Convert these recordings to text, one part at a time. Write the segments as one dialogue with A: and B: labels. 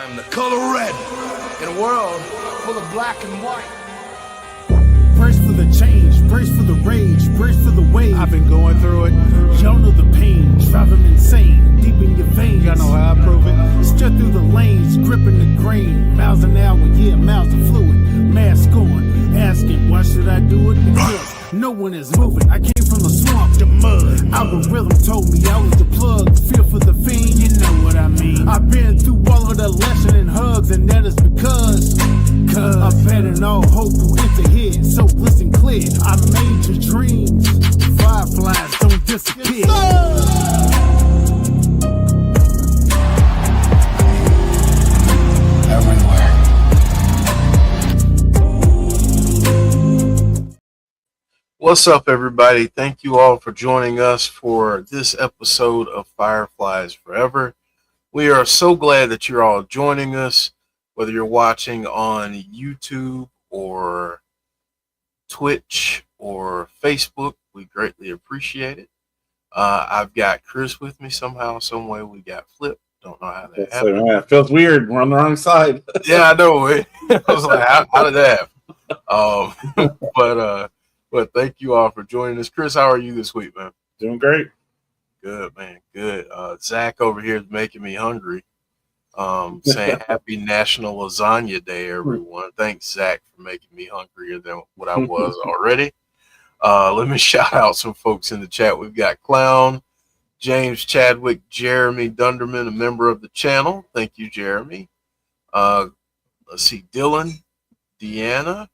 A: I'm the color red in a world full of black and white.
B: Brace for the change, brace for the rage, brace for the wave. I've been going through it. Y'all know the pain, driving insane, deep in your veins. Y'all know how I prove it. Strut through the lanes, gripping the grain. Miles an hour, yeah, miles of fluid. Mask on, asking, why should I do it? Because no one is moving. I came from the swamp, the mud. Algorithm told me I was the plug. Feel for the fiend, you know what I mean. I've been through all of the lesson and hugs, and that is because I've had an all hope who enter here. So listen clear, I made your dreams. Fireflies don't disappear.
A: Everywhere.
C: What's up, everybody? Thank you all for joining us for this episode of Fireflies Forever. We are so glad that you're all joining us, whether you're watching on YouTube or Twitch or Facebook. We greatly appreciate it. I've got Chris with me somehow, some way. We got Flip. Don't know how that happened.
D: Man, it feels weird. We're on the wrong side.
C: Yeah, I know. I was like, how did that happen? But thank you all for joining us. Chris, how are you this week, man?
D: Doing great.
C: Good, man. Good. Zach over here is making me hungry. Saying Happy National Lasagna Day, everyone. Thanks, Zach, for making me hungrier than what I was already. Let me shout out some folks in the chat. We've got Clown, James Chadwick, Jeremy Dunderman, a member of the channel. Thank you, Jeremy. Let's see, Dylan, Deanna,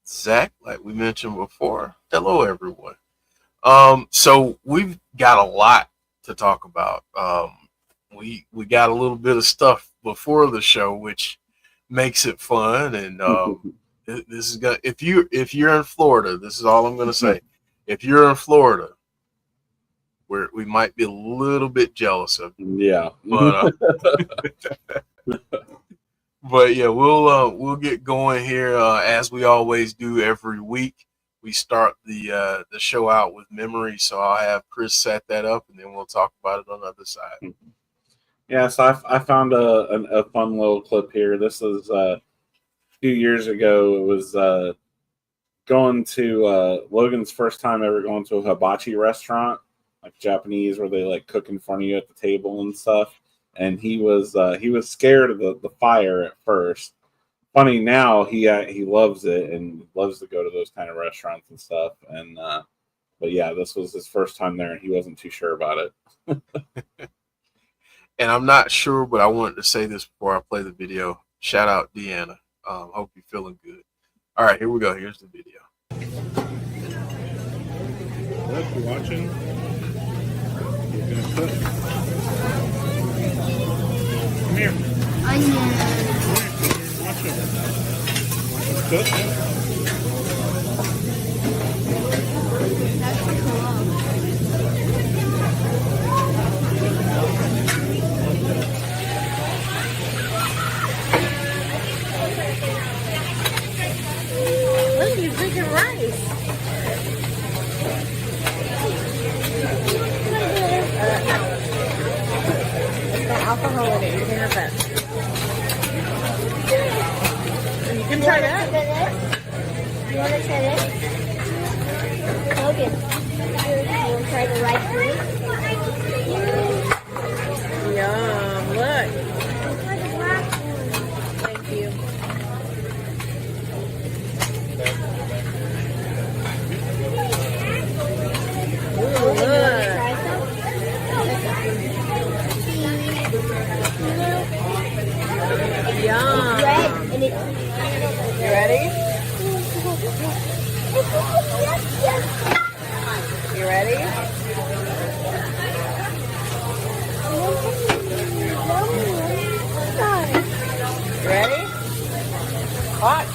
C: Zach, like we mentioned before. Hello, everyone. So we've got a lot to talk about. We got a little bit of stuff before the show, which makes it fun. And this is gonna if you're in Florida, this is all I'm gonna say. If you're in Florida, we might be a little bit jealous of you.
D: Yeah.
C: But yeah, we'll get going here as we always do every week. We start the show out with memory, so I'll have Chris set that up, and then we'll talk about it on the other side.
D: Yeah, so I found a fun little clip here. This is a few years ago. It was going to Logan's first time ever going to a hibachi restaurant, like Japanese, where they like cook in front of you at the table and stuff. And he was scared of the fire at first. Funny now, he loves it and loves to go to those kind of restaurants and stuff. And but yeah, this was his first time there, and he wasn't too sure about it.
C: And I'm not sure, but I wanted to say this before I play the video. Shout out Deanna. Hope you're feeling good. All right, here we go. Here's the video.
D: Look, you're watching. You're gonna cook. Come here.
E: Onion.
D: Watch it. Cook.
E: That's cool. Look, he's drinking rice. It's got alcohol in it. You can have that. You can try that. You want to try this? Logan, you want to try the rice food? Yum, look. Thank you. Ooh, look. Yum. You ready? You ready? You ready? Hot.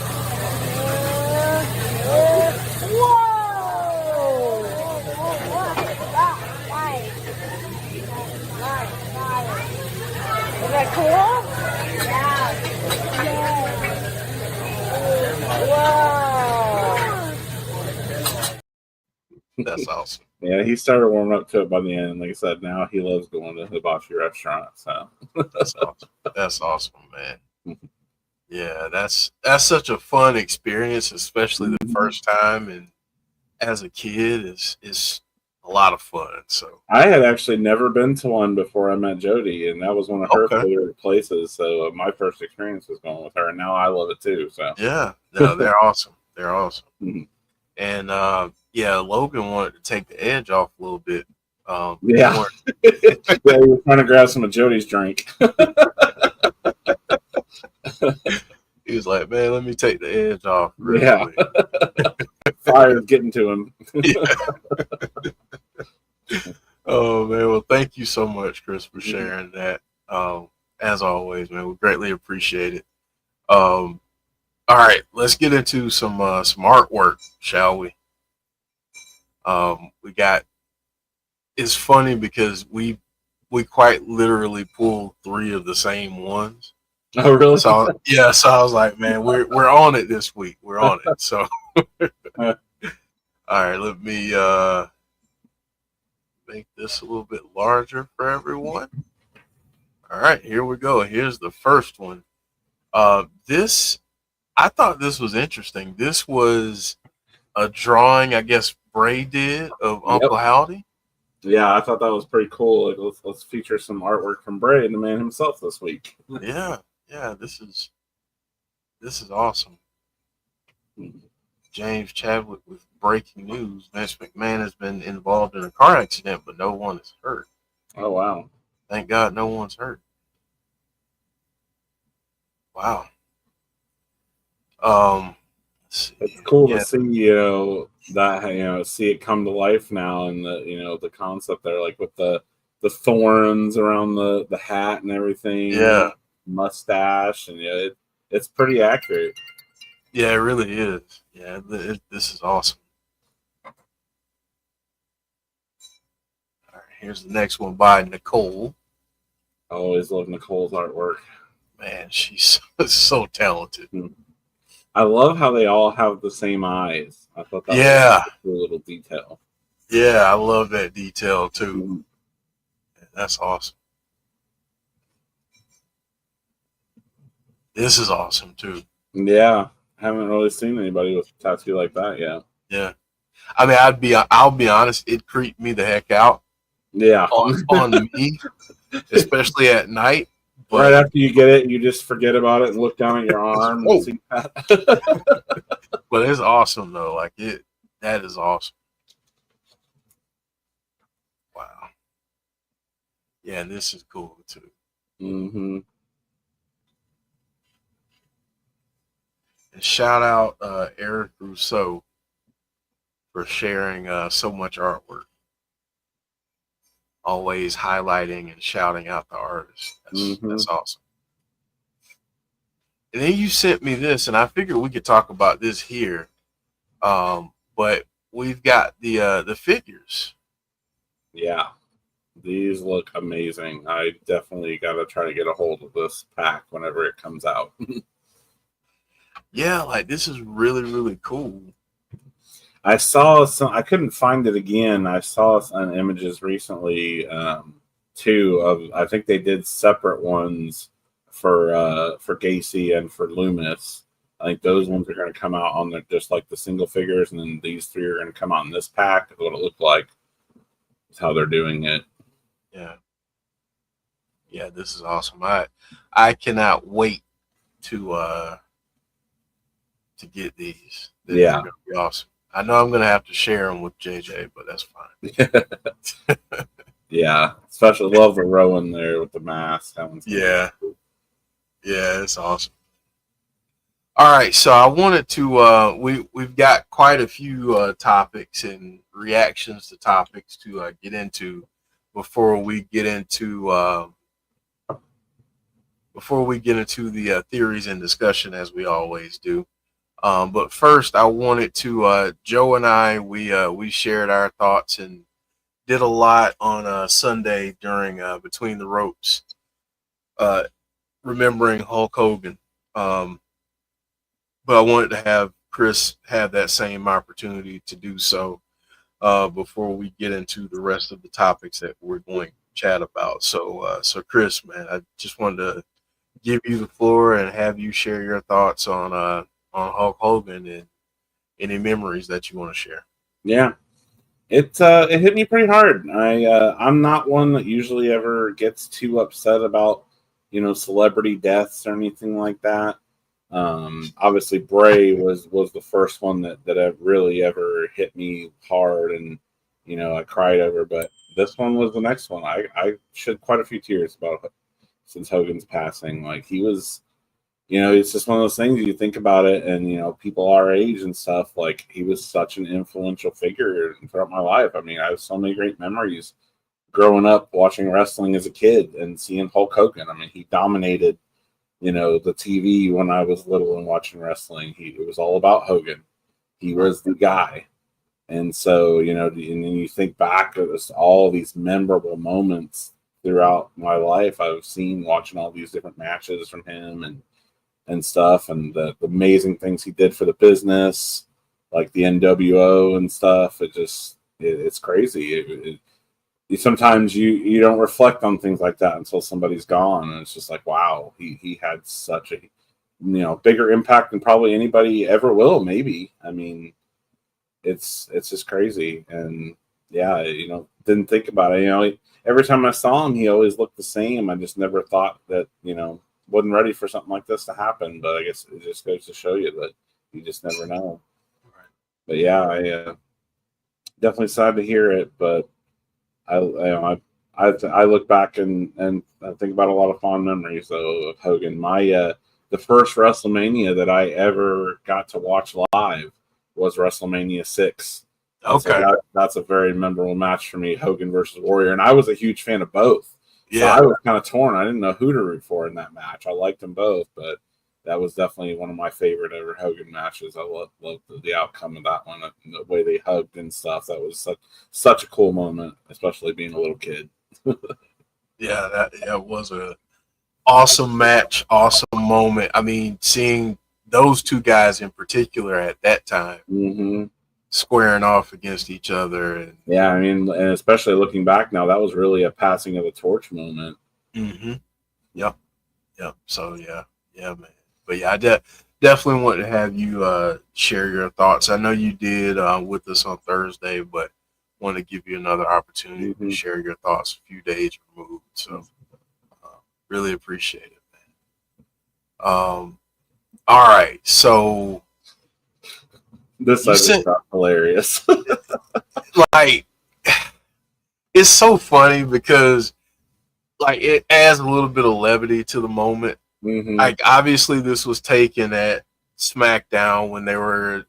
E: Is that cool? Yeah. Whoa.
C: That's awesome.
D: Yeah, he started warming up to it by the end. Like I said, now he loves going to hibachi restaurant. So
C: That's awesome. That's awesome, man. Yeah, that's such a fun experience, especially the first time, and as a kid, is a lot of fun. So
D: I had actually never been to one before I met Jodie, and that was one of her
C: okay,
D: favorite places. So my first experience was going with her, and now I love it too. So
C: yeah, no, they're awesome. They're awesome.
D: Mhm.
C: And yeah, Logan wanted to take the edge off a little bit.
D: Yeah, yeah, he was trying to grab some of Jodie's drink.
C: He was like, "Man, let me take the edge off real
D: Yeah,
C: quick."
D: fire's getting to him.
C: Yeah. Oh man, well, thank you so much, Chris, for sharing that. As always, man, we greatly appreciate it. All right, let's get into some artwork, shall we? We got. It's funny because we quite literally pulled 3 of the same ones.
D: Oh, really?
C: So yeah, so I was like, man, we're on it this week. We're on it. So all right, let me make this a little bit larger for everyone. All right, here we go. Here's the first one. This I thought this was interesting. This was a drawing, I guess Bray did of Uncle Howdy.
D: Yeah, I thought that was pretty cool. Like, let's feature some artwork from Bray, the man himself, this week.
C: Yeah, this is awesome. James Chadwick with breaking news. Vince McMahon has been involved in a car accident, but no one is hurt.
D: Oh, wow.
C: Thank God no one's hurt. Wow.
D: It's cool to see, that, see it come to life now, and the concept there, like with the thorns around the hat and everything.
C: Yeah.
D: Mustache, and it's pretty accurate.
C: Yeah, it really is. Yeah, this is awesome. All right, here's the next one by Nicole.
D: I always love Nicole's artwork.
C: Man, she's so talented.
D: I love how they all have the same eyes. I thought that was a cool little detail.
C: Yeah, I love that detail too. That's awesome. This is awesome too.
D: Yeah, haven't really seen anybody with a tattoo like that yet.
C: Yeah, I mean, I'll be honest, it creeped me the heck out.
D: Yeah,
C: on me, especially at night.
D: But right after you get it, you just forget about it and look down at your arm and see that.
C: But it's awesome though. Like that is awesome. Wow. Yeah, and this is cool too.
D: Mm-hmm.
C: And shout out Eric Rousseau for sharing so much artwork. Always highlighting and shouting out the artists. That's awesome. And then you sent me this, and I figured we could talk about this here. But we've got the figures.
D: Yeah, these look amazing. I definitely got to try to get a hold of this pack whenever it comes out.
C: Yeah, like this is really, really cool.
D: I saw some. I couldn't find it again. I saw some images recently, too. Of I think they did separate ones for Gacy and for Loomis. I think those ones are going to come out on just like the single figures, and then these 3 are going to come out in this pack. Is what it looked like. Is how they're doing it.
C: Yeah. Yeah, this is awesome. I cannot wait to get these. They're going to be awesome. I know I'm going to have to share them with JJ, but that's fine.
D: Yeah, especially love the Rowan there with the mask.
C: Yeah, it's awesome. All right, so I wanted to. We've got quite a few topics and reactions to topics to get into before we get into the theories and discussion, as we always do. But first, I wanted to. Joe and I, we shared our thoughts and did a lot on Sunday during Between the Ropes, remembering Hulk Hogan. But I wanted to have Chris have that same opportunity to do so. before we get into the rest of the topics that we're going to chat about. So Chris, man, I just wanted to give you the floor and have you share your thoughts on Hulk Hogan and any memories that you want to share.
D: Yeah. It hit me pretty hard. I'm not one that usually ever gets too upset about, celebrity deaths or anything like that. Obviously Bray was the first one that really ever hit me hard, and I cried over. But this one was the next one. I shed quite a few tears about since Hogan's passing. Like, he was, it's just one of those things you think about it, and people our age and stuff. Like, he was such an influential figure throughout my life. I mean, I have so many great memories growing up watching wrestling as a kid and seeing Hulk Hogan. I mean, he dominated the TV when I was little and watching wrestling. It was all about Hogan. He was the guy. And so, and then you think back at all these memorable moments throughout my life I've seen watching all these different matches from him and stuff, and the amazing things he did for the business, like the NWO and stuff. It's crazy. Sometimes you don't reflect on things like that until somebody's gone, and it's just like, wow, he had such a bigger impact than probably anybody ever will. Maybe. I mean, it's just crazy. And yeah, didn't think about it. Every time I saw him, he always looked the same. I just never thought that wasn't ready for something like this to happen. But I guess it just goes to show you that you just never know. But yeah, I definitely sad to hear it, but I look back and I think about a lot of fond memories though of Hogan. The first WrestleMania that I ever got to watch live was WrestleMania 6.
C: Okay,
D: so that's a very memorable match for me, Hogan versus Warrior, and I was a huge fan of both.
C: Yeah,
D: so I was kind of torn. I didn't know who to root for in that match. I liked them both, but that was definitely one of my favorite ever Hogan matches. I loved the outcome of that one, and the way they hugged and stuff. That was such a cool moment, especially being a little kid.
C: yeah, that was a awesome match, awesome moment. I mean, seeing those two guys in particular at that time
D: Mm-hmm.
C: squaring off against each other, and
D: Yeah, I mean, and especially looking back now, that was really a passing of the torch moment.
C: mm-hmm. Yep. So yeah, man. But yeah, I definitely want to have you share your thoughts. I know you did with us on Thursday, but want to give you another opportunity to share your thoughts a few days removed. So really appreciate it, man. All right, so
D: This I just thought hilarious.
C: like, it's so funny because like it adds a little bit of levity to the moment.
D: Mm-hmm.
C: Like, obviously this was taken at SmackDown when they were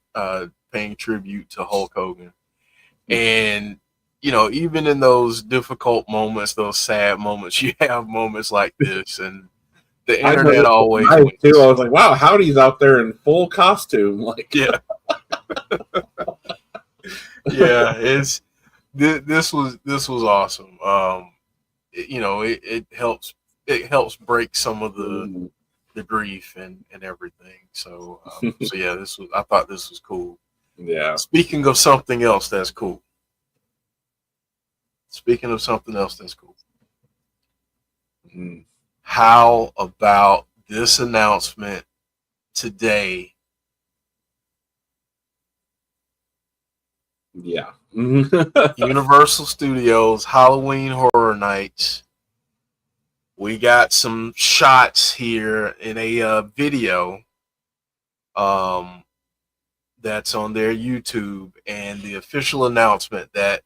C: paying tribute to Hulk Hogan, and even in those difficult moments, those sad moments, you have moments like this, and the internet always wins.
D: Too. I was like, wow, Howdy's out there in full costume. Like,
C: Yeah. Yeah, this was awesome. It helps break some of the grief and everything. So yeah, I thought this was cool.
D: Yeah.
C: Speaking of something else that's cool.
D: Mm.
C: How about this announcement today?
D: Yeah.
C: Universal Studios Halloween Horror Nights. We got some shots here in a video that's on their YouTube, and the official announcement that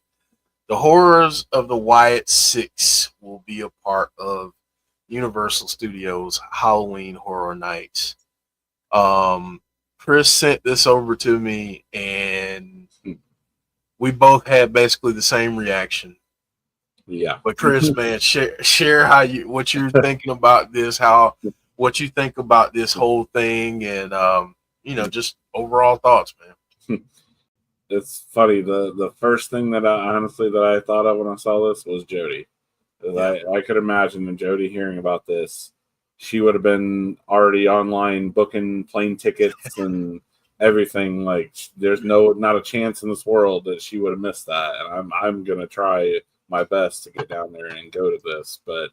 C: the horrors of the Wyatt Sicks will be a part of Universal Studios Halloween Horror Nights. Chris sent this over to me, and we both had basically the same reaction.
D: Yeah.
C: But Chris, man, share what you're thinking about this, what you think about this whole thing, and just overall thoughts, man.
D: It's funny. The first thing that I thought of when I saw this was Jodie.
C: Yeah.
D: I could imagine when Jodie hearing about this, she would have been already online booking plane tickets and everything. Like, there's not a chance in this world that she would have missed that. And I'm gonna try my best to get down there and go to this. But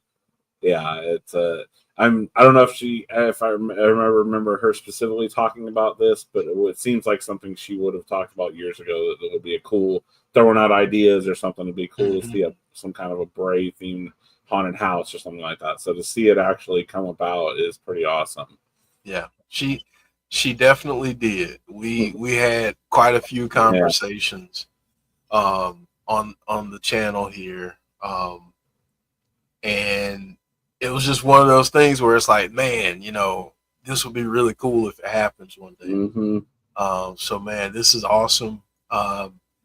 D: yeah, it's I don't know if I remember her specifically talking about this, but it seems like something she would have talked about years ago. That would be a cool throwing out ideas or something. It'd be cool to see some kind of a Bray themed haunted house or something like that. So to see it actually come about is pretty awesome.
C: Yeah, she definitely did. We had quite a few conversations on the channel here, and it was just one of those things where it's like, man, this would be really cool if it happens one day. So man, this is awesome.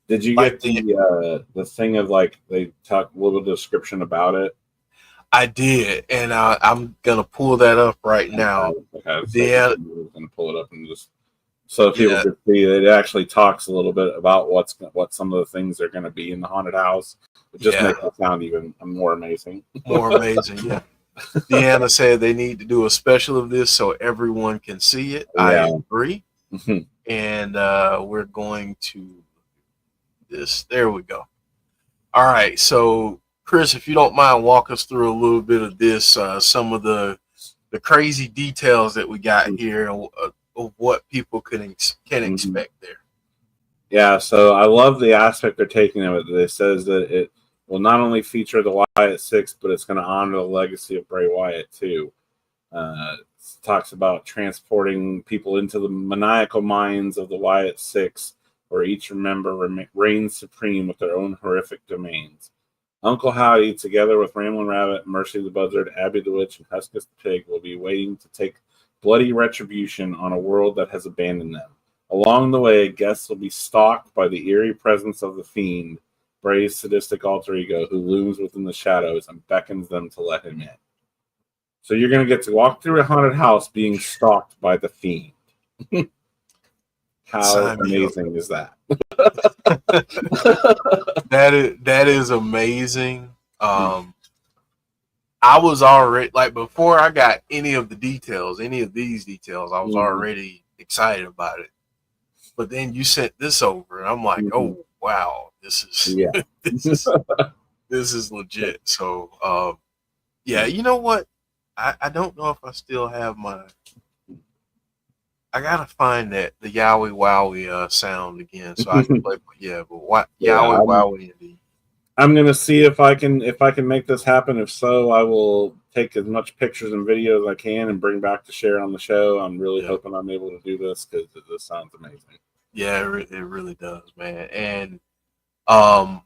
D: Did you get the thing of like they talk a little description about it?
C: I did, and I'm gonna pull that up right now.
D: Okay, so I'm gonna pull it up and just so people can see that it actually talks a little bit about what some of the things are going to be in the haunted house. It just makes it sound even more amazing.
C: More amazing, yeah. Deanna said they need to do a special of this so everyone can see it. Yeah. I agree. And we're going to this. There we go. All right. So, Chris, if you don't mind, walk us through a little bit of this, some of the crazy details that we got here of what people can expect there.
D: Yeah. So I love the aspect they're taking of it. It says that it will not only feature the Wyatt Sicks, but it's going to honor the legacy of Bray Wyatt too. It talks about transporting people into the maniacal minds of the Wyatt Sicks, where each member reigns supreme with their own horrific domains. Uncle Howdy, together with Ramblin' Rabbit, Mercy the Buzzard, Abby the Witch, and Huskus the Pig, will be waiting to take bloody retribution on a world that has abandoned them. Along the way, guests will be stalked by the eerie presence of the Fiend, Bray's sadistic alter ego, who looms within the shadows and beckons them to let him in. So you're going to get to walk through a haunted house being stalked by the Fiend. How amazing is that?
C: That is amazing. I was already, like, before I got any of these details, I was already excited about it. But then you sent this over, and I'm like, oh wow, this is legit. So you know what? I don't know if I still have my. I gotta find the Yowie Wowie sound again so I can play. But what Yowie Wowie indeed.
D: I'm gonna see if I can make this happen. If so, I will take as much pictures and videos as I can and bring back to share on the show. I'm really hoping I'm able to do this because this sounds amazing.
C: Yeah, it really does, man. And I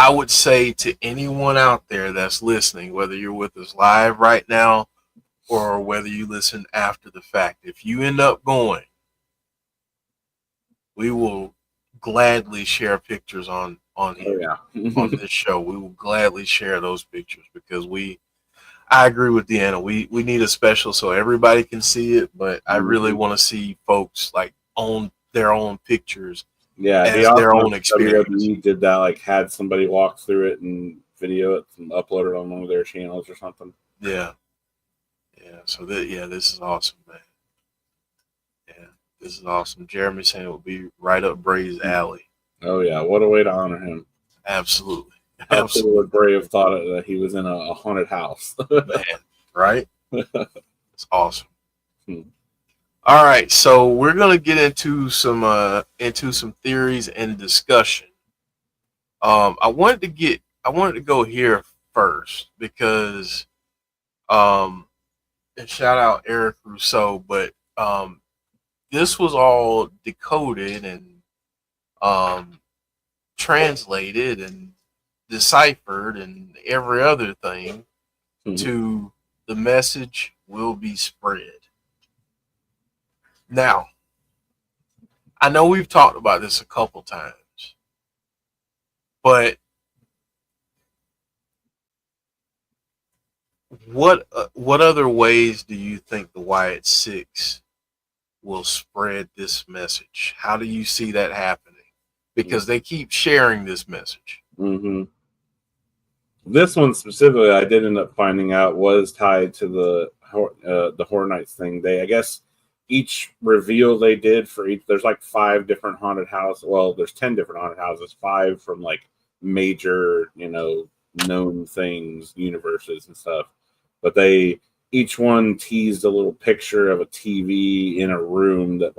C: would say to anyone out there that's listening, whether you're with us live right now or whether you listen after the fact, if you end up going, we will gladly share pictures on here, on this show. We will gladly share those pictures because I agree with Deanna. We need a special so everybody can see it, but I really want to see folks like own their own pictures.
D: Yeah,
C: as their own experience.
D: WWE did that, like had somebody walk through it and video it and upload it on one of their channels or something.
C: Yeah. So this is awesome, man. Yeah, this is awesome. Jeremy saying it will be right up Bray's alley.
D: Oh yeah, what a way to honor him.
C: Absolutely.
D: Would Bray have thought that he was in a haunted house?
C: Man, right? It's awesome. All right, so we're gonna get into some theories and discussion. I wanted to go here first because and shout out Eric Rousseau, but this was all decoded and translated and deciphered and every other thing to the message will be spread. Now, I know we've talked about this a couple times, but what other ways do you think the Wyatt Sicks will spread this message? How do you see that happening? Because they keep sharing this message.
D: This one specifically, I did end up finding out was tied to the Horror Nights thing. I guess each reveal they did for each, there's like 5 different haunted houses. Well, there's 10 different haunted houses, 5 from like major, known things, universes and stuff. But each one teased a little picture of a TV in a room that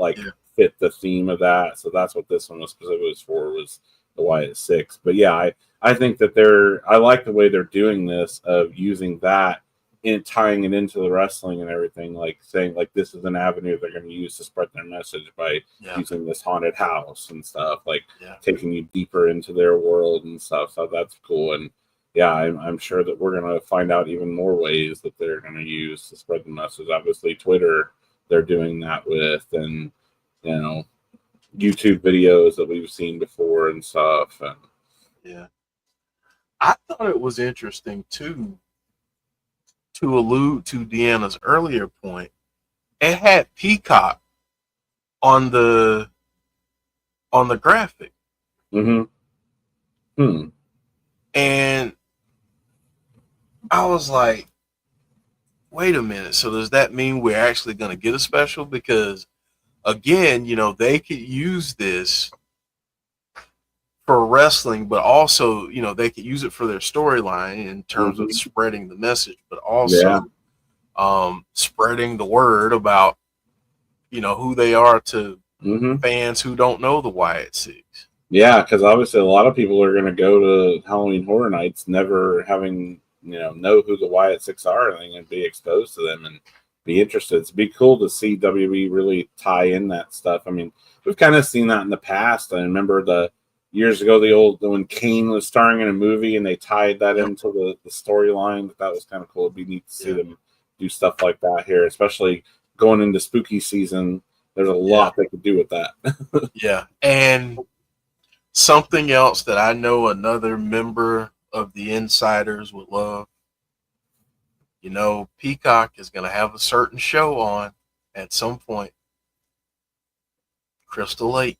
D: fit the theme of that. So that's what this one was specifically for, was the Wyatt Sicks. But yeah, I think that I like the way they're doing this, of using that and tying it into the wrestling and everything, like saying like this is an avenue they're going to use to spread their message by using this haunted house and stuff, like taking you deeper into their world and stuff. So that's cool. And yeah, I'm sure that we're going to find out even more ways that they're going to use to spread the message. Obviously, Twitter, they're doing that with, and YouTube videos that we've seen before and stuff. And
C: yeah, I thought it was interesting too, to allude to Deanna's earlier point. It had Peacock on the graphic.
D: Mm-hmm.
C: And I was like, wait a minute. So does that mean we're actually going to get a special? Because again, they could use this for wrestling, but also, they could use it for their storyline in terms of spreading the message, but also spreading the word about, who they are to fans who don't know the Wyatt Sicks.
D: Yeah, because obviously a lot of people are going to go to Halloween Horror Nights never having, know who the Wyatt Sicks are, and be exposed to them and be interested. It'd be cool to see WWE really tie in that stuff. I mean, we've kind of seen that in the past. I remember years ago, when Kane was starring in a movie and they tied that into the storyline. That was kind of cool. It'd be neat to see them do stuff like that here, especially going into spooky season. There's a lot they could do with that.
C: Yeah. And something else that I know another member of the Insiders would love, Peacock is going to have a certain show on at some point. Crystal Lake.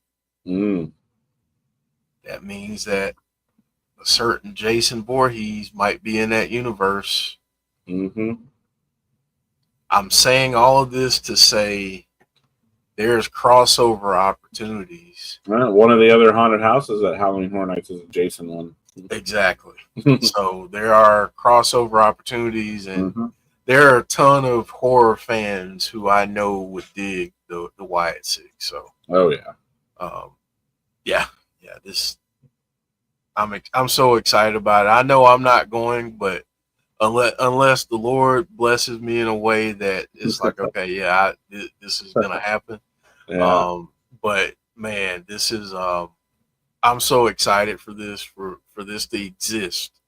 C: That means that a certain Jason Voorhees might be in that universe. I'm saying all of this to say there's crossover opportunities.
D: One of the other haunted houses at Halloween Horror Nights is a Jason one.
C: Exactly. So there are crossover opportunities, and there are a ton of horror fans who I know would dig the Wyatt Sicks. So this I'm so excited about it. I know I'm not going, but unless the Lord blesses me in a way that it's like, okay, this is gonna happen. But man, this is I'm so excited for this to exist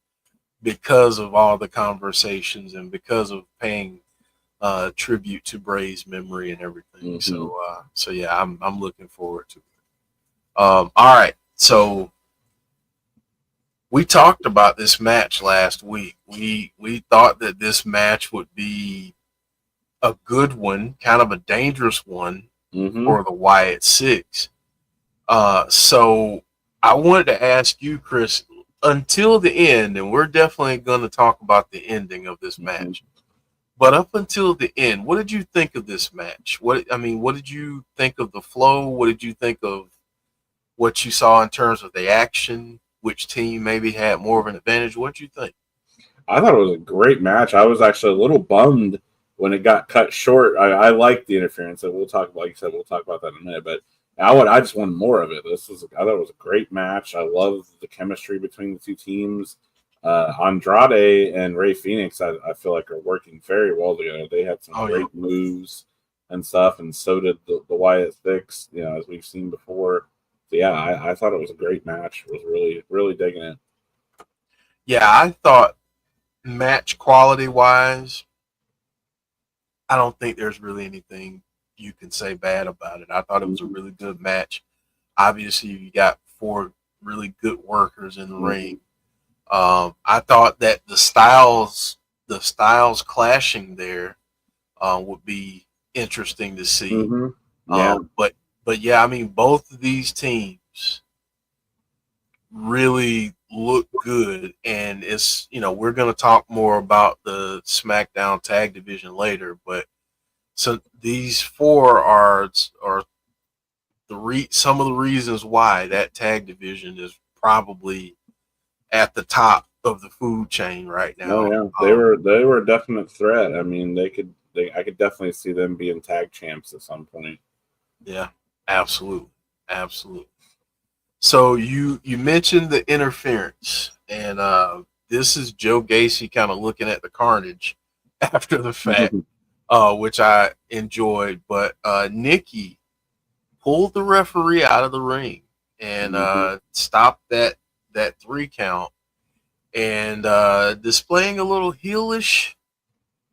C: because of all the conversations and because of paying tribute to Bray's memory and everything. So yeah, I'm looking forward to it. All right, so we talked about this match last week. We thought that this match would be a good one, kind of a dangerous one for the Wyatt Sicks. So I wanted to ask you, Chris, until the end, and we're definitely going to talk about the ending of this match. But up until the end, what did you think of this match? What did you think of the flow? What did you think of what you saw in terms of the action? Which team maybe had more of an advantage? What did you think?
D: I thought it was a great match. I was actually a little bummed when it got cut short. I liked the interference, and we'll talk about that in a minute. But I just wanted more of it. I thought it was a great match. I love the chemistry between the two teams. Andrade and Ray Phoenix, I feel like, are working very well together. They had some great moves and stuff, and so did the Wyatt Sicks, as we've seen before. So yeah, I thought it was a great match. I was really, really digging it.
C: Yeah, I thought match quality wise, I don't think there's really anything you can say bad about it. I thought it was a really good match. Obviously, you got 4 really good workers in the ring. I thought that the styles clashing there would be interesting to see. But yeah, I mean, both of these teams really look good, and it's we're going to talk more about the SmackDown Tag Division later, but So these four are some of the reasons why that tag division is probably at the top of the food chain right
D: Oh
C: now.
D: yeah, they were a definite threat. I mean, I could definitely see them being tag champs at some point.
C: Yeah, absolutely, absolutely. So you mentioned the interference, and this is Joe Gacy kind of looking at the carnage after the fact, which I enjoyed. But Nikki pulled the referee out of the ring and stopped that 3 count, and displaying a little heelish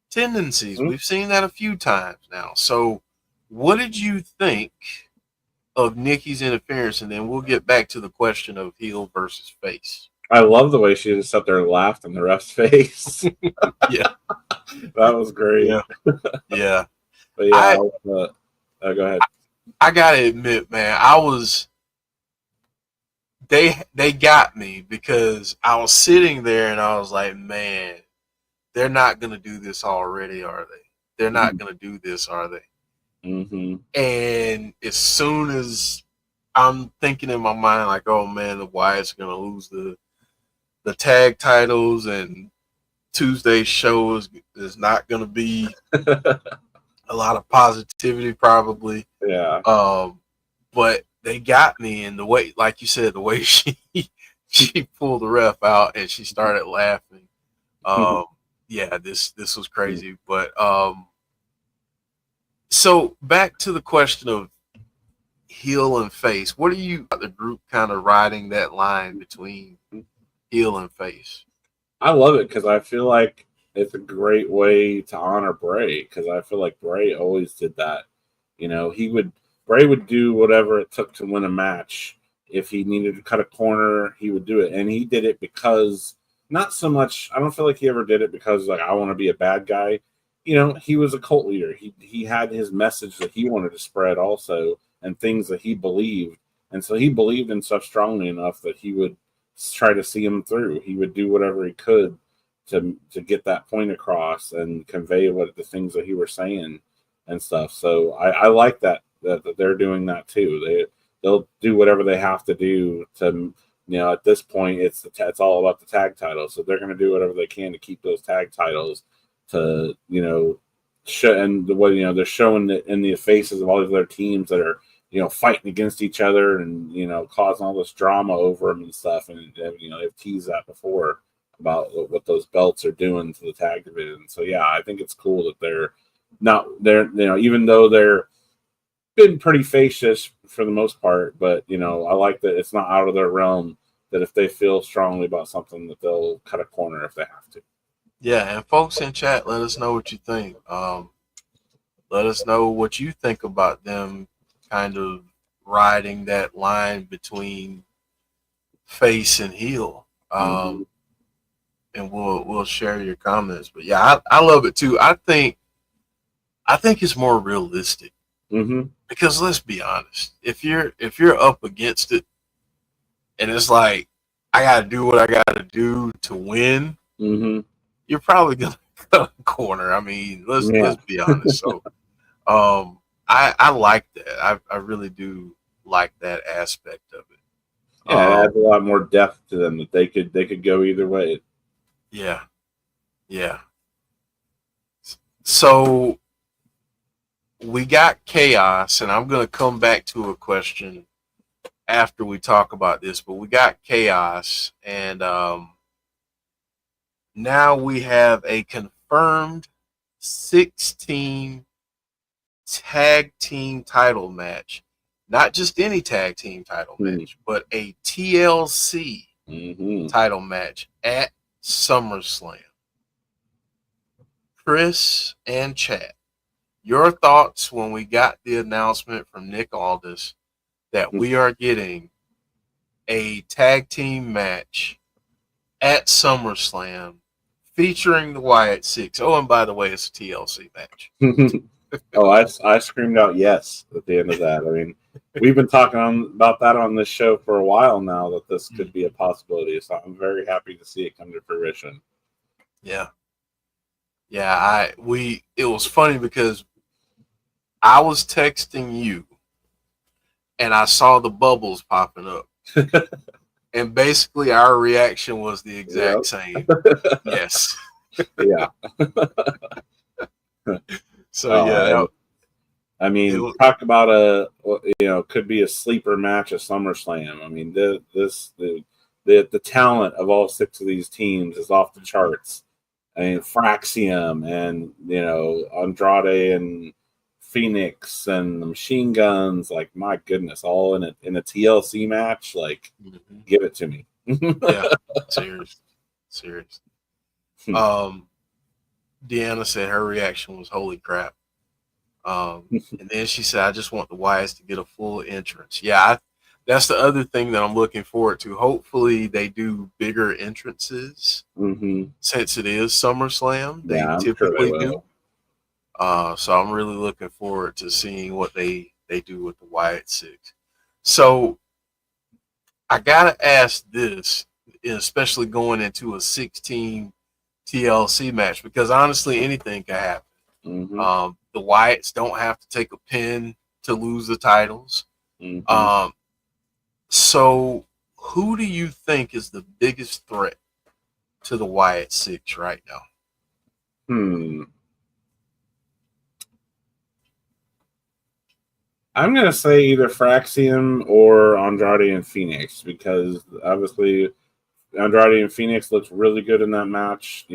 C: tendencies.
D: Mhm.
C: We've seen that a few times now. So, what did you think of Nikki's interference? And then we'll get back to the question of heel versus face.
D: I love the way she just sat there and laughed in the ref's face.
C: Yeah,
D: That was great.
C: yeah, yeah.
D: But yeah, go ahead.
C: I gotta admit, man, they got me because I was sitting there and I was like, man, they're not gonna do this already, are they? They're not gonna do this, are they?
D: Mm-hmm.
C: And as soon as I'm thinking in my mind, like, oh man, the Wyatt's gonna lose the tag titles, and Tuesday's show is not gonna be a lot of positivity, probably.
D: Yeah.
C: But they got me in the way, like you said, the way she pulled the ref out and she started laughing. Yeah, this was crazy. But so back to the question of heel and face. What do you the group kind of riding that line between heel and face?
D: I love it because I feel like it's a great way to honor Bray, because I feel like Bray always did that. You know, Bray would do whatever it took to win a match. If he needed to cut a corner, he would do it. And he did it because, not so much, I don't feel like he ever did it because, like, I want to be a bad guy. You know, he was a cult leader. He had his message that he wanted to spread also, and things that he believed. And so he believed in stuff strongly enough that he would try to see him through. He would do whatever he could to get that point across and convey what the things that he was saying and stuff. So I like that they're doing that too. They'll do whatever they have to do to, you know, at this point it's all about the tag titles. So they're going to do whatever they can to keep those tag titles, to, you know, show, and the way, you know, they're showing it in the faces of all of their teams that are, you know, fighting against each other and, you know, causing all this drama over them and stuff. And, you know, they've teased that before about what those belts are doing to the tag division. So yeah, I think it's cool that they're, you know, even though they're been pretty facious for the most part, but, you know, I like that it's not out of their realm, that if they feel strongly about something that they'll cut a corner if they have to.
C: Yeah, and folks in chat, let us know what you think. Let us know what you think about them kind of riding that line between face and heel. And we'll share your comments. But yeah, I love it too. I think it's more realistic. Because let's be honest, if you're up against it and it's like, I gotta do what I gotta do to win, you're probably gonna cut a corner. I mean, let's be honest. So I like that. I really do like that aspect of it.
D: Yeah, it adds a lot more depth to them, that they could go either way.
C: Yeah. Yeah. So we got chaos, and I'm going to come back to a question after we talk about this, but we got chaos, and now we have a confirmed 16 tag team title match. Not just any tag team title match, but a TLC title match at SummerSlam. Chris and Chad, your thoughts when we got the announcement from Nick Aldis that we are getting a tag team match at SummerSlam featuring the Wyatt Sicks. Oh, and by the way, it's a TLC match.
D: Oh, I screamed out yes at the end of that. I mean, we've been talking about that on this show for a while now, that this could be a possibility. So I'm very happy to see it come to fruition.
C: Yeah. Yeah, it was funny because I was texting you, and I saw the bubbles popping up, and basically our reaction was the exact same. Yes.
D: Yeah.
C: So yeah,
D: I mean, talk about could be a sleeper match at SummerSlam. I mean, the talent of all 6 of these teams is off the charts. I mean, Fraxium and Andrade and Phoenix and the Machine Guns. Like, my goodness, all in a TLC match. Like, give it to me.
C: Yeah, serious. Deanna said her reaction was holy crap. And then she said, I just want the Wyatts to get a full entrance. Yeah, that's the other thing that I'm looking forward to. Hopefully they do bigger entrances since it is SummerSlam. They typically
D: sure they
C: do. So I'm really looking forward to seeing what they do with the Wyatt Sicks. So I got to ask this, especially going into a 16 TLC match, because honestly, anything can happen. The Wyatts don't have to take a pin to lose the titles. So who do you think is the biggest threat to the Wyatt Sicks right now?
D: I'm going to say either Fraxium or Andrade and Phoenix, because obviously Andrade and Phoenix looked really good in that match.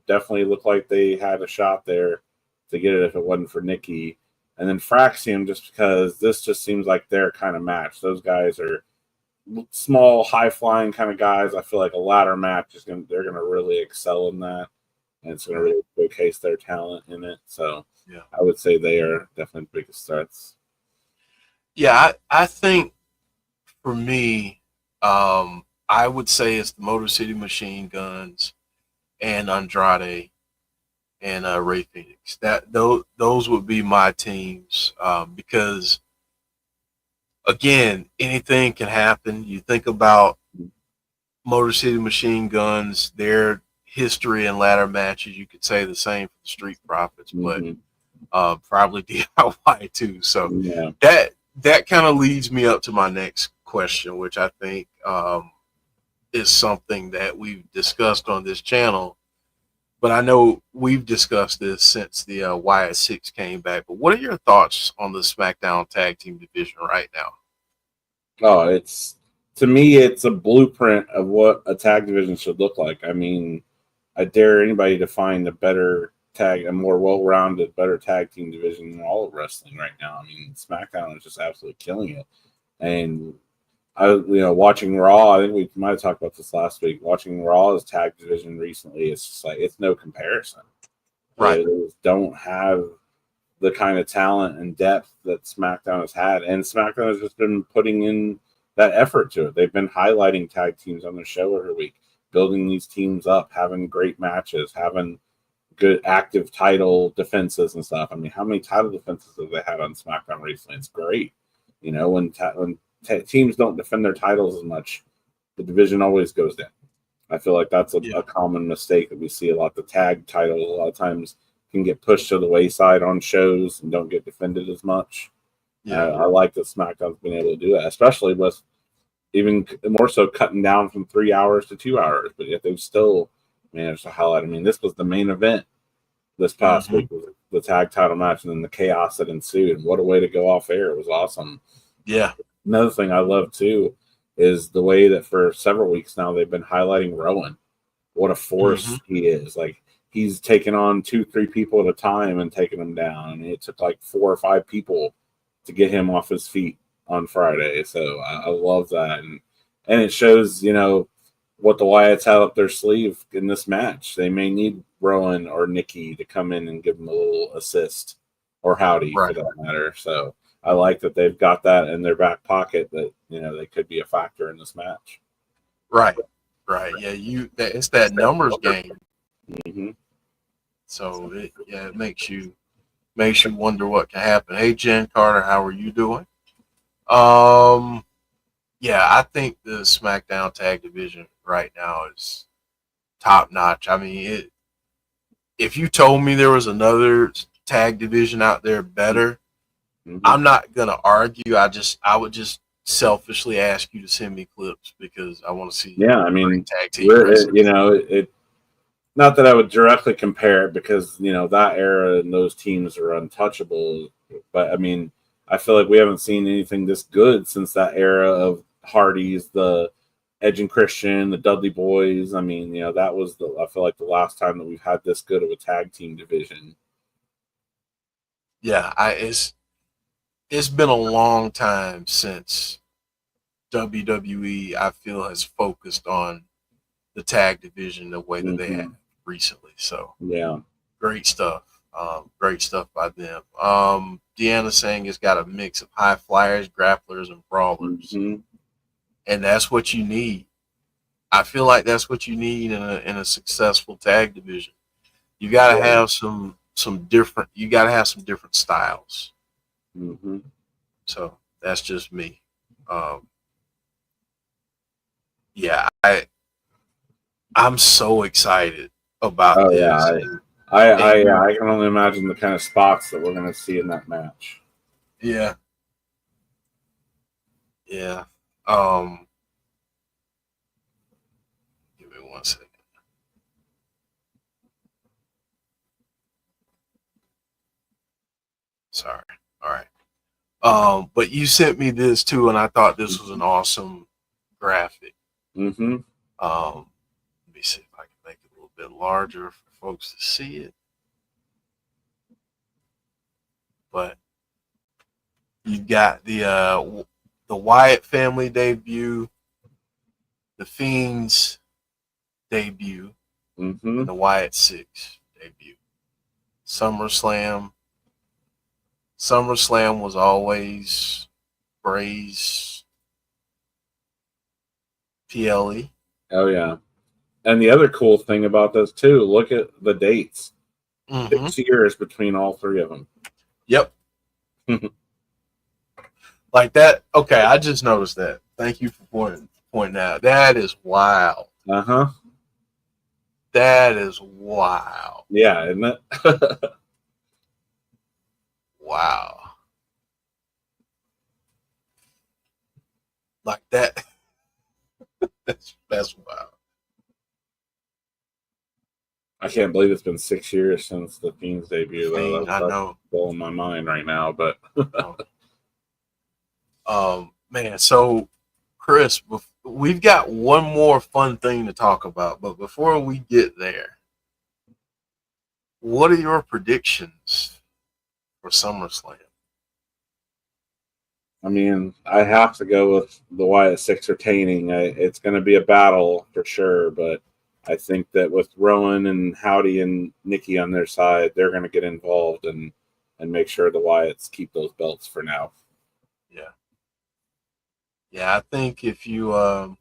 D: Definitely looked like they had a shot there to get it if it wasn't for Nikki. And then Fraxium, just because this just seems like their kind of match. Those guys are small, high-flying kind of guys. I feel like a ladder match they're going to really excel in that, and it's going to really showcase their talent in it. So I would say they are definitely the biggest threats.
C: Yeah, I think for me, I would say it's the Motor City Machine Guns and Andrade and Ray Phoenix. Those would be my teams, because again, anything can happen. You think about Motor City Machine Guns, their history in ladder matches. You could say the same for the Street Profits, but probably DIY too. So that kind of leads me up to my next question, which I think is something that we've discussed on this channel. But I know we've discussed this since the Wyatt Sicks came back. But what are your thoughts on the SmackDown Tag Team division right now?
D: Oh, to me, it's a blueprint of what a tag division should look like. I mean, I dare anybody to find a more well-rounded, better tag team division in all of wrestling right now. I mean, SmackDown is just absolutely killing it. And watching Raw, I think we might have talked about this last week. Watching Raw's tag division recently, it's just like it's no comparison.
C: Right?
D: They don't have the kind of talent and depth that SmackDown has had, and SmackDown has just been putting in that effort to it. They've been highlighting tag teams on their show every week, building these teams up, having great matches, having good active title defenses and stuff. I mean, how many title defenses have they had on SmackDown recently? It's great. When teams don't defend their titles as much, the division always goes down. I feel like that's a common mistake that we see a lot. The tag titles a lot of times can get pushed to the wayside on shows and don't get defended as much. I like that SmackDown's been able to do that, especially with even more so cutting down from 3 hours to 2 hours. But yet they've still managed to highlight. I mean, this was the main event this past week, was the tag title match, and then the chaos that ensued. And what a way to go off air. It was awesome.
C: Yeah.
D: Another thing I love too is the way that for several weeks now they've been highlighting Rowan. What a force he is. Like, he's taking on 2-3 people at a time and taking them down. I mean, it took like 4 or 5 people to get him off his feet on Friday. So I love that. And it shows, what the Wyatts have up their sleeve in this match. They may need Rowan or Nikki to come in and give them a little assist, or Howdy for that matter. So I like that they've got that in their back pocket, that they could be a factor in this match.
C: Right. Yeah, it's that numbers game. So it makes you wonder what can happen. Hey, Jen Carter, how are you doing? Yeah, I think the SmackDown tag division right now is top notch. I mean, if you told me there was another tag division out there better,
D: Mm-hmm.
C: I'm not gonna argue. I would just selfishly ask you to send me clips because I want to see.
D: Yeah, I mean,
C: tag team wrestling.
D: it. Not that I would directly compare it because that era and those teams are untouchable, but I mean, I feel like we haven't seen anything this good since that era of Hardy's, the Edge and Christian, the Dudley Boys. I mean, that was I feel like the last time that we've had this good of a tag team division.
C: Yeah, it's been a long time since WWE, I feel, has focused on the tag division the way that they have recently. So
D: yeah,
C: great stuff. Great stuff by them. Deanna saying it's got a mix of high flyers, grapplers, and brawlers, and that's what you need. I feel like that's what you need in a successful tag division. You got to have some different. You got to have some different styles. So that's just me. Yeah, I'm so excited about this.
D: Yeah, I can only imagine the kind of spots that we're going to see in that match.
C: Yeah. Yeah. Give me 1 second. Sorry. All right. But you sent me this too, and I thought this was an awesome graphic. Let me see if I can make it a little bit larger for folks to see it. But you got the Wyatt family debut, the Fiend's debut, and the Wyatt Sicks debut. SummerSlam was always Bray's PLE.
D: Oh yeah. And the other cool thing about this too, look at the dates. 6 years between all three of them.
C: Yep. Like that. Okay, I just noticed that. Thank you for pointing out. That is wild. That is wild.
D: Yeah, isn't it?
C: Wow. Like that. That's wild.
D: I can't believe it's been 6 years since the Fiend's debut. Though.
C: I know.
D: Blowing my mind right now, but
C: man. So, Chris, we've got one more fun thing to talk about, but before we get there, what are your predictions for SummerSlam?
D: I mean, I have to go with the Wyatt Sicks retaining. It's going to be a battle for sure, but I think that with Rowan and Howdy and Nikki on their side, they're going to get involved and make sure the Wyatts keep those belts for now.
C: Yeah, I think if you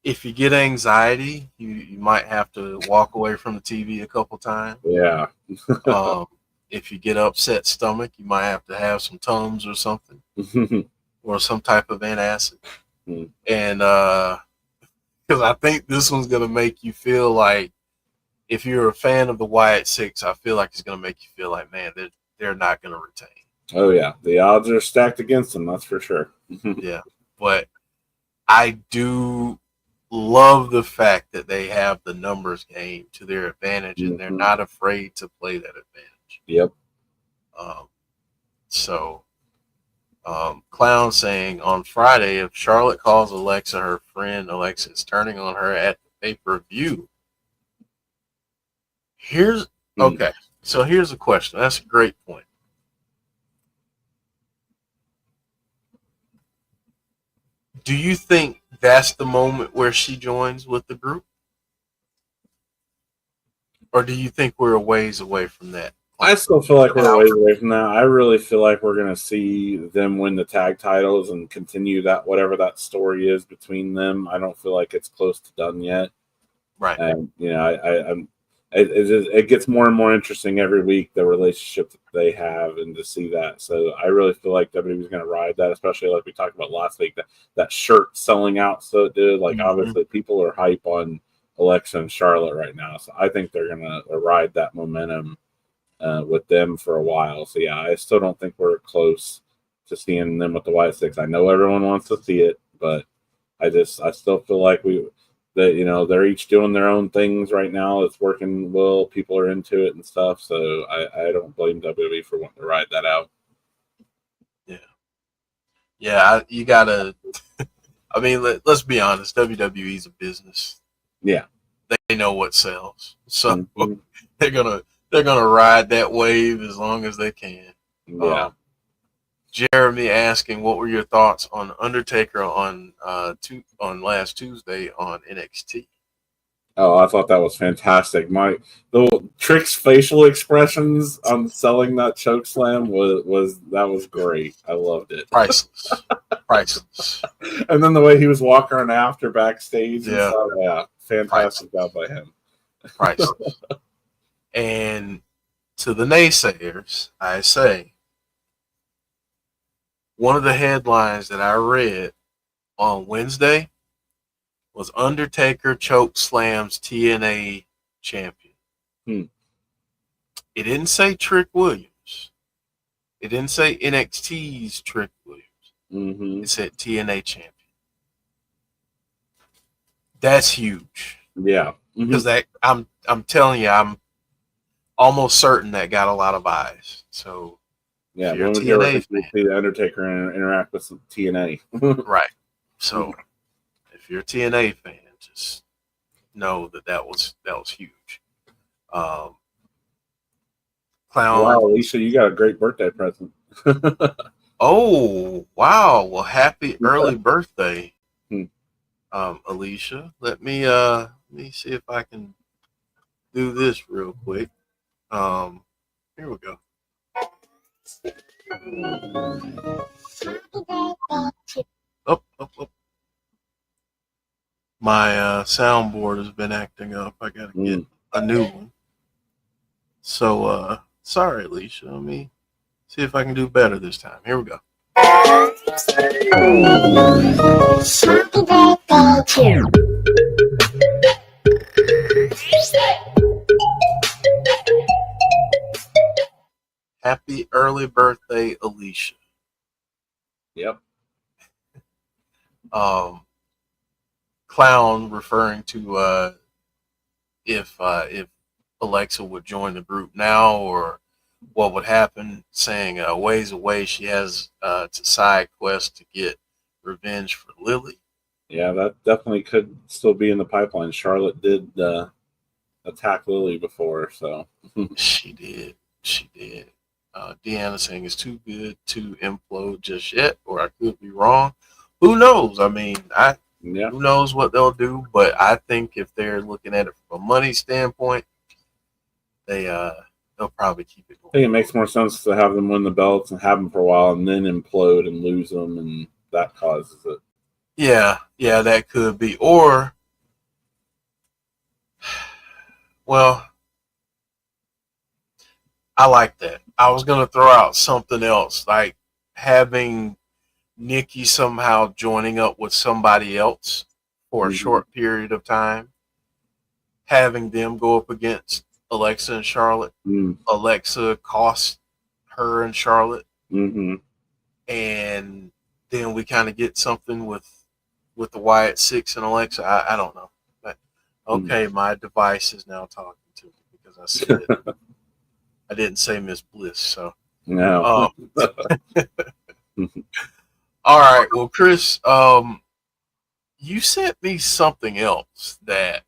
C: get anxiety, you might have to walk away from the TV a couple times.
D: Yeah.
C: If you get upset stomach, you might have to have some Tums or something, or some type of antacid. And because I think this one's gonna make you feel like, if you're a fan of the Wyatt Sicks, I feel like it's gonna make you feel like, man, they're not gonna retain.
D: Oh yeah, the odds are stacked against them. That's for sure.
C: Yeah, but I do love the fact that they have the numbers game to their advantage, and they're not afraid to play that advantage.
D: Yep.
C: Clown saying on Friday, if Charlotte calls Alexa her friend, Alexa is turning on her at the pay-per-view. Okay, so here's a question. That's a great point. Do you think that's the moment where she joins with the group? Or do you think we're a ways away from that?
D: I still feel like we're a ways away from that. I really feel like we're going to see them win the tag titles and continue that, whatever that story is between them. I don't feel like it's close to done yet.
C: Right.
D: And, it gets more and more interesting every week, the relationship that they have, and to see that. So I really feel like WWE is going to ride that, especially like we talked about last week, that shirt selling out. So it did. Like, obviously, people are hype on Alexa and Charlotte right now. So I think they're going to ride that momentum with them for a while. So yeah, I still don't think we're close to seeing them with the Wyatt Sicks. I know everyone wants to see it, but I still feel like they're each doing their own things right now. It's working well. People are into it and stuff. So I don't blame WWE for wanting to ride that out.
C: Yeah. You gotta. I mean, let's be honest. WWE's a business.
D: Yeah,
C: they know what sells, so
D: mm-hmm.
C: they're gonna ride that wave as long as they can.
D: Yeah.
C: Jeremy asking, what were your thoughts on Undertaker on last Tuesday on NXT?
D: Oh, I thought that was fantastic. The Trick's facial expressions on selling that choke slam was great. I loved it.
C: Priceless.
D: And then the way he was walking around after backstage.
C: Yeah.
D: Fantastic job by him.
C: Priceless. And to the naysayers, I say, one of the headlines that I read on Wednesday was Undertaker choke slams TNA champion. It didn't say Trick Williams. It didn't say NXT's Trick Williams.
D: Mm-hmm.
C: It said TNA champion. That's huge.
D: Yeah.
C: Because I'm telling you, I'm almost certain that got a lot of eyes. So
D: yeah,
C: if you're
D: when
C: a
D: we
C: TNA
D: see the Undertaker interact with some TNA.
C: Right. So if you're a TNA fan, just know that was huge. Clown.
D: Wow, Alicia, you got a great birthday present.
C: Oh, wow. Well, happy early birthday, Alicia. Let me see if I can do this real quick. Here we go. Up. My soundboard has been acting up. I gotta get a new one. So sorry, Alicia. Let me see if I can do better this time. Here we go. Happy early birthday, Alicia.
D: Yep.
C: Clown referring to if Alexa would join the group now, or what would happen, saying ways away she has to side quest to get revenge for Lily.
D: Yeah, that definitely could still be in the pipeline. Charlotte did attack Lily before, so
C: She did. Deanna saying it's too good to implode just yet, or I could be wrong. Who knows? I mean, who knows what they'll do? But I think if they're looking at it from a money standpoint, they'll probably keep it going.
D: I think it makes more sense to have them win the belts and have them for a while, and then implode and lose them, and that causes it.
C: Yeah, that could be. Or, well, I like that. I was going to throw out something else, like having Nikki somehow joining up with somebody else for a short period of time, having them go up against Alexa and Charlotte. Alexa cost her and Charlotte. And then we kind of get something with the Wyatt Sicks and Alexa. I don't know. But, okay, my device is now talking to me because I said it. I didn't say Miss Bliss, so.
D: No.
C: All right. Well, Chris, you sent me something else that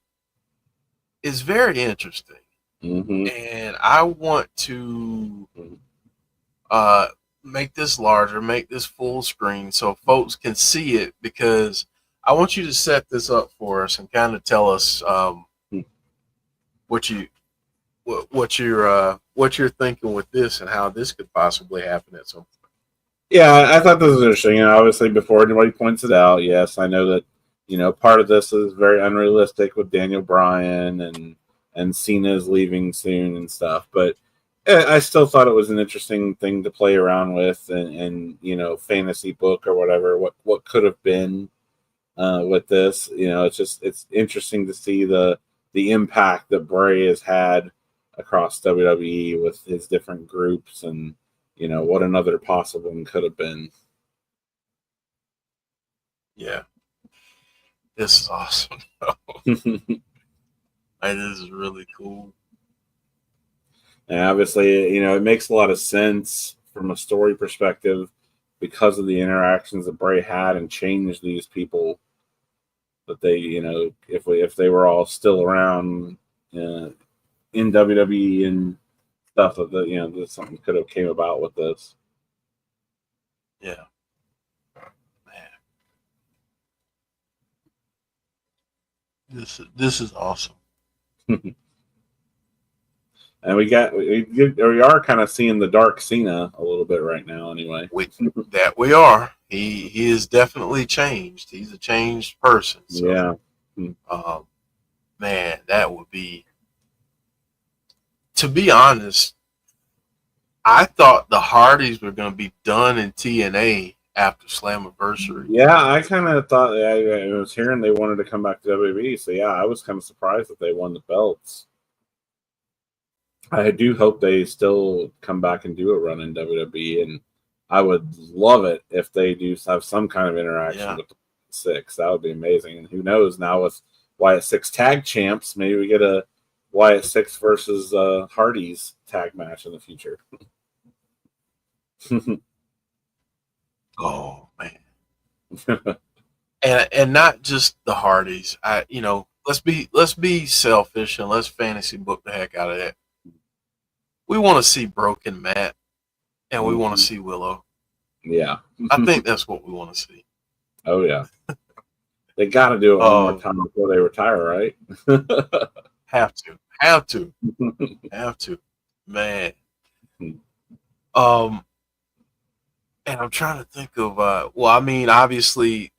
C: is very interesting. And I want to make this larger, make this full screen so folks can see it, because I want you to set this up for us and kind of tell us what you're thinking with this and how this could possibly happen at some point.
D: Yeah, I thought this was interesting. And obviously, before anybody points it out, yes, I know that part of this is very unrealistic with Daniel Bryan and Cena's leaving soon and stuff. But I still thought it was an interesting thing to play around with and fantasy book or whatever. What could have been with this? It's interesting to see the impact that Bray has had across WWE with his different groups and, what another possible one could have been.
C: Yeah. This is awesome. This is really cool.
D: And obviously, it makes a lot of sense from a story perspective because of the interactions that Bray had and changed these people. That they, if they were all still around in WWE and stuff, that something could have came about with this.
C: Yeah, man, this is awesome.
D: And we are kind of seeing the Dark Cena a little bit right now, anyway.
C: We are. He is definitely changed. He's a changed person. So,
D: yeah.
C: Man, that would be. To be honest, I thought the Hardys were going to be done in TNA after Slammiversary.
D: Yeah, I kind of thought. I was hearing they wanted to come back to WWE, so yeah, I was kind of surprised that they won the belts. I do hope they still come back and do a run in WWE, and I would love it if they do have some kind of interaction with the Six. That would be amazing. And who knows, now with Wyatt Sicks tag champs, maybe we get a Wyatt Sicks versus Hardys tag match in the future.
C: Oh man. and not just the Hardys. Let's be selfish and let's fantasy book the heck out of that. We want to see Broken Matt, and we want to see Willow.
D: Yeah.
C: I think that's what we want to see.
D: Oh, yeah. They got to do it one more time before they retire, right?
C: Have to. Man. And I'm trying to think of, obviously,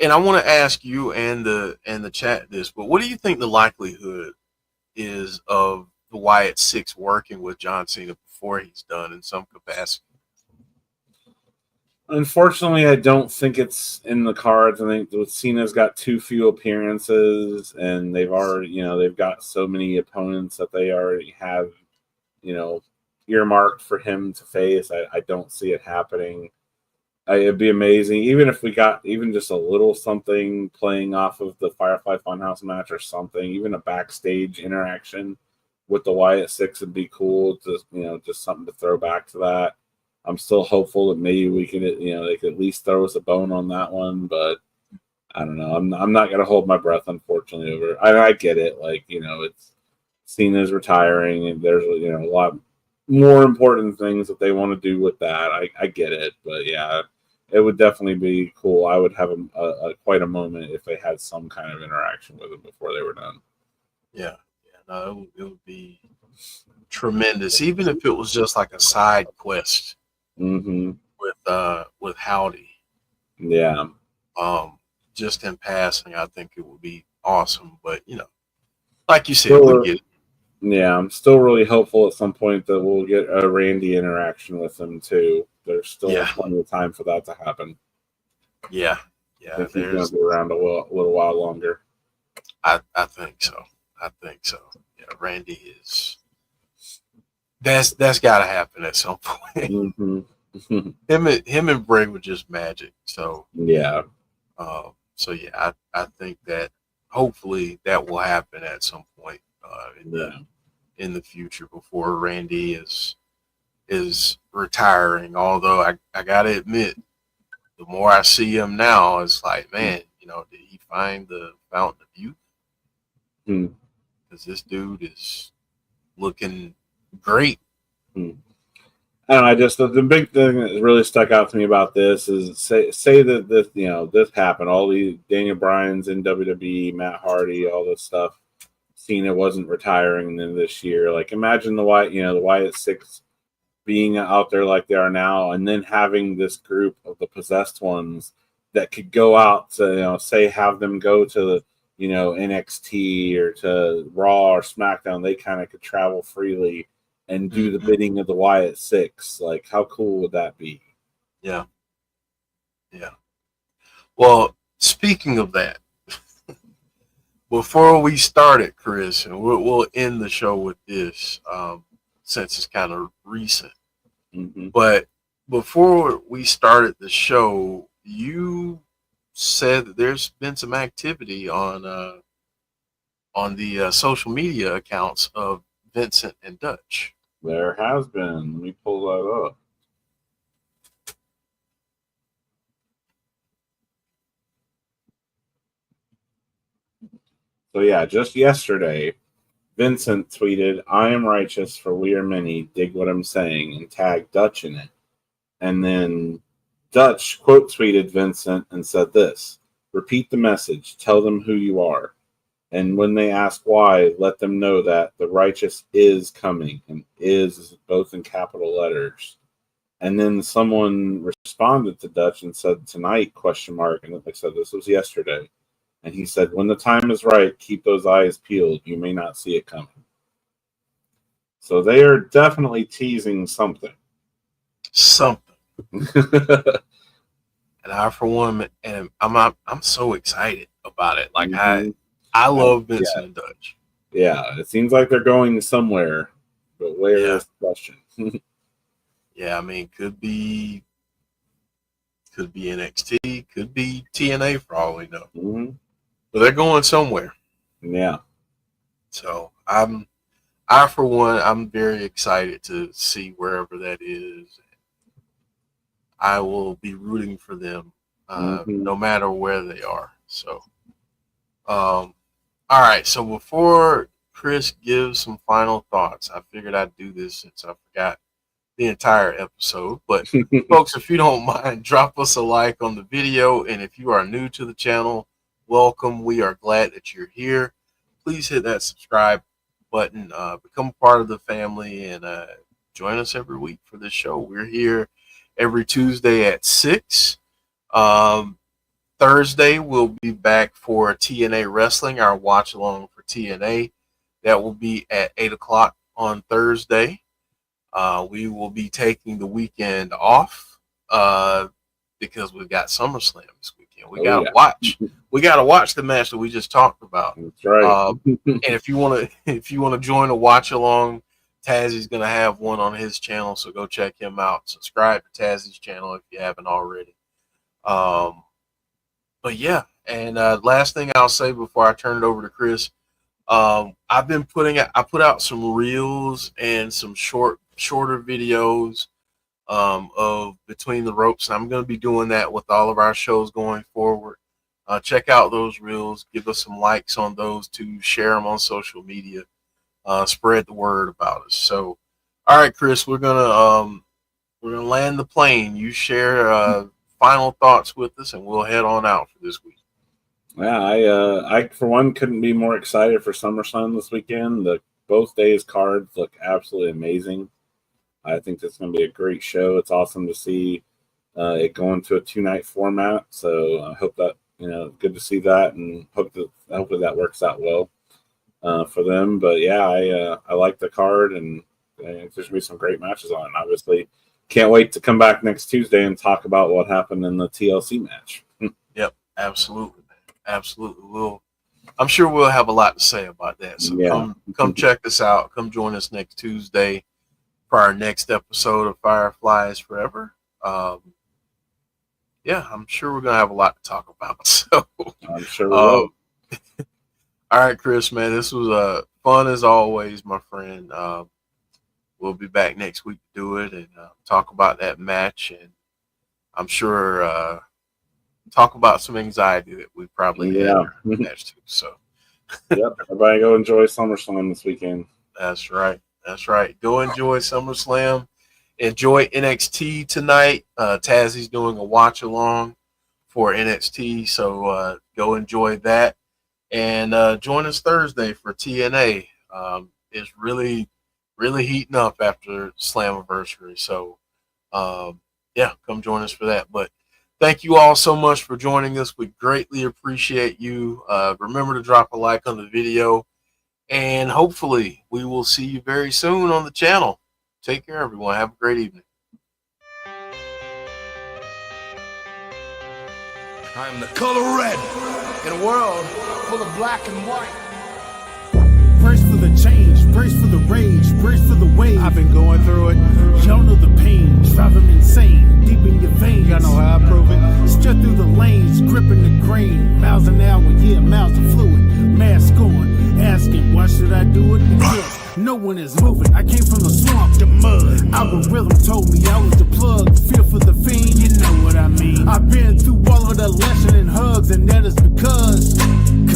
C: and I want to ask you and the chat this, but what do you think the likelihood is of the Wyatt Sicks working with John Cena before he's done in some capacity?
D: Unfortunately, I don't think it's in the cards. I think Cena's got too few appearances, and they've already, they've got so many opponents that they already have, earmarked for him to face. I don't see it happening. It'd be amazing, even if we got even just a little something playing off of the Firefly Funhouse match or something, even a backstage interaction with the Wyatt Sicks would be cool. Just something to throw back to that. I'm still hopeful that maybe we can, they could at least throw us a bone on that one, but I don't know. I'm not going to hold my breath, unfortunately. I get it. It's Cena's retiring, and there's a lot more important things that they want to do with that. I get it, but yeah, it would definitely be cool. I would have quite a moment if they had some kind of interaction with them before they were done.
C: Yeah. No, it would be tremendous, even if it was just like a side quest with Howdy.
D: Yeah.
C: Just in passing, I think it would be awesome. But like you said, we'll get it.
D: Yeah, I'm still really hopeful at some point that we'll get a Randy interaction with them too. There's still plenty of time for that to happen.
C: Yeah.
D: I think he's going to be around a little while longer.
C: I think so. Yeah, Randy is. That's got to happen at some point. Him and Bray were just magic. So
D: yeah.
C: I think that hopefully that will happen at some point in the future before Randy is retiring. Although I gotta admit, the more I see him now, it's like, man, did he find the fountain of youth? Because this dude is looking great.
D: I don't know. Just the big thing that really stuck out to me about this is say that this happened. All these Daniel Bryan's in WWE, Matt Hardy, all this stuff. Cena wasn't retiring then this year. Like, imagine the Wyatt Sicks being out there like they are now, and then having this group of the possessed ones that could go out to have them go to NXT or to Raw or SmackDown. They kind of could travel freely and do the bidding of the Wyatt Sicks. Like, how cool would that be?
C: Yeah. Well, speaking of that, before we started, Chris, and we'll end the show with this, since it's kind of recent.
D: Mm-hmm.
C: But before we started the show, you said that there's been some activity on the social media accounts of Vincent and Dutch.
D: There has been. Let me pull that up. So yeah, just yesterday, Vincent tweeted, "I am righteous, for we are many. Dig what I'm saying," and tagged Dutch in it. And then Dutch quote tweeted Vincent and said this: "Repeat the message. Tell them who you are. And when they ask why, let them know that the righteous is coming." And is both in capital letters. And then someone responded to Dutch and said, "Tonight, question mark." And like I said, this was yesterday. And he said, "When the time is right, keep those eyes peeled. You may not see it coming." So they are definitely teasing something.
C: Something. And I, for one, and I'm so excited about it. Like
D: Mhm.
C: I love Vincent and Dutch.
D: Yeah, it seems like they're going somewhere, but where is the question?
C: Yeah, I mean, could be NXT, could be TNA for all we know.
D: Mm-hmm.
C: But they're going somewhere.
D: Yeah.
C: So I'm very excited to see wherever that is. I will be rooting for them, no matter where they are. So, all right. So before Chris gives some final thoughts, I figured I'd do this since I forgot the entire episode. But folks, if you don't mind, drop us a like on the video. And if you are new to the channel, welcome. We are glad that you're here. Please hit that subscribe button, become part of the family, and join us every week for this show. We're here every Tuesday at 6. Thursday, we'll be back for TNA Wrestling, our watch along for TNA. That will be at 8 o'clock on Thursday. We will be taking the weekend off because we've got SummerSlam this weekend. We gotta watch the match that we just talked about.
D: That's right.
C: And if you wanna join a watch along, Tazzy's gonna have one on his channel, so go check him out. Subscribe to Tazzy's channel if you haven't already. But yeah, and last thing I'll say before I turn it over to Chris, I put out some reels and some shorter videos of Between the Ropes, and I'm going to be doing that with all of our shows going forward. Check out those reels, give us some likes on those to share them on social media, spread the word about us. So, all right, Chris, we're gonna land the plane. You share final thoughts with us, and we'll head on out for this week.
D: Yeah, I for one couldn't be more excited for SummerSlam this weekend. Both days cards look absolutely amazing. I think it's going to be a great show. It's awesome to see it going to a 2-night format. So I hope that, good to see that, and hopefully that works out well for them. But yeah, I like the card, and there's going to be some great matches on it. And obviously, can't wait to come back next Tuesday and talk about what happened in the TLC match.
C: Yep, absolutely. Absolutely. I'm sure we'll have a lot to say about that. So
D: yeah.
C: come check us out. Come join us next Tuesday for our next episode of Fireflies Forever. Yeah, I'm sure we're going to have a lot to talk about. So
D: I'm sure we will.
C: All right, Chris, man, this was fun as always, my friend. We'll be back next week to do it and talk about that match. And I'm sure talk about some anxiety that we probably had during the match too. So,
D: yep, everybody go enjoy SummerSlam this weekend.
C: That's right. Go enjoy SummerSlam. Enjoy NXT tonight. Tazzy's doing a watch along for NXT, so go enjoy that. And join us Thursday for TNA. It's really heating up after Slammiversary. So, yeah, come join us for that. But thank you all so much for joining us. We greatly appreciate you. Remember to drop a like on the video. And hopefully we will see you very soon on the channel. Take care, everyone. Have a great evening.
A: I'm the color red, In a world full of black and white.
B: Brace for the change, brace for the rage, brace for the wave. I've been going through it. Y'all know the pain, drive them insane, deep in your veins. Y'all know how I prove it. Strut through the lanes, gripping the grain. Miles an hour, yeah, miles of fluid. Mask on, asking, why should I do it? Because no one is moving. I came from the swamp, the mud. Algorithm told me I was the plug. Feel for the fiend, you know what I mean. I've been through all of the lesson and hugs, and that is because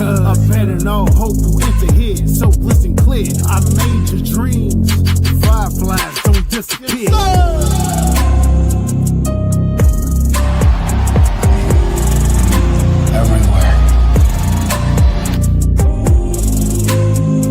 B: I've had an all hope who enter here. So listen clear, I made your dreams. Fireflies don't disappear.